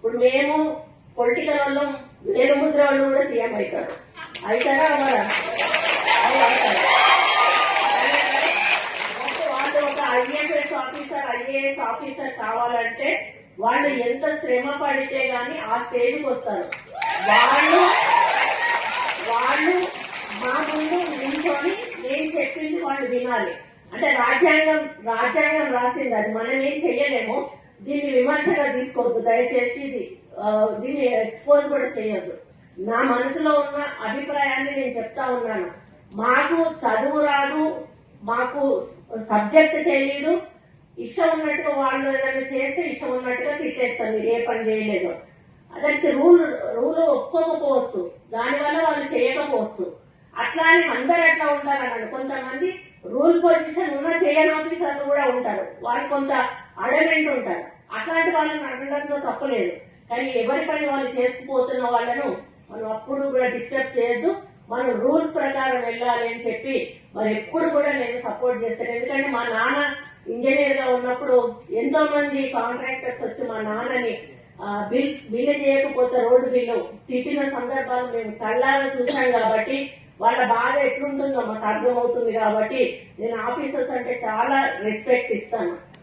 ఇప్పుడు మేము పొలిటికల్ వాళ్ళు వేలుముద్ర వాళ్ళు కూడా సీఎం అవుతారు. అవుతారా అవ్వరా? వాళ్ళు ఒక ఐఏఎస్ ఆఫీసర్ కావాలంటే వాళ్ళు ఎంత శ్రమ పడితే గాని ఆ స్టేజ్కి వస్తారు. వాళ్ళు మా ముందు నిల్చొని నేను చెప్పింది వాళ్ళు వినాలి. అంటే రాజ్యాంగం రాసింది, అది మనం ఏం చెయ్యలేము. దీన్ని విమర్శగా తీసుకోవద్దు దయచేసి. దీన్ని ఎక్స్పోజ్ కూడా చేయొద్దు. నా మనసులో ఉన్న అభిప్రాయాన్ని నేను చెప్తా ఉన్నాను. మాకు చదువు రాదు, మాకు సబ్జెక్ట్ తెలియదు, ఇష్టం ఉన్నట్టుగా వాళ్ళు ఏదైనా చేస్తే ఇష్టం ఉన్నట్టుగా తిట్టేస్తాం, మీరు ఏ పని చేయలేదు. దానికి రూల్ ఒప్పుకోకపోవచ్చు, దానివల్ల వాళ్ళు చేయకపోవచ్చు. అట్లా అని అందరు అట్లా ఉండాలన్నాడు. కొంతమంది రూల్ పొజిషన్ ఉన్న చేయని ఆఫీసర్లు కూడా ఉంటారు, వాళ్ళు కొంత అడమెంట్ ఉంటారు. అట్లాంటి వాళ్ళని అడగడంతో తప్పలేదు. కానీ ఎవరి పని వాళ్ళు చేసుకుపోతున్న వాళ్ళను మనం అప్పుడు కూడా డిస్టర్బ్ చేయొద్దు. మనం రూల్స్ ప్రకారం వెళ్ళాలి అని చెప్పి మరి ఎప్పుడు కూడా నేను సపోర్ట్ చేస్తాను. ఎందుకంటే మా నాన్న ఇంజనీర్ గా ఉన్నప్పుడు ఎంతో మంది కాంట్రాక్టర్స్ వచ్చి మా నాన్నని బిల్లు చేయకపోతే రోడ్డు బిల్లు తిట్టిన సందర్భాలు మేము కళ్ళాగా చూసాం. కాబట్టి వాళ్ళ బాధ ఎట్లుంటుందో మాకు అర్థమవుతుంది. కాబట్టి నేను ఆఫీసర్స్ అంటే చాలా రెస్పెక్ట్ ఇస్తాను.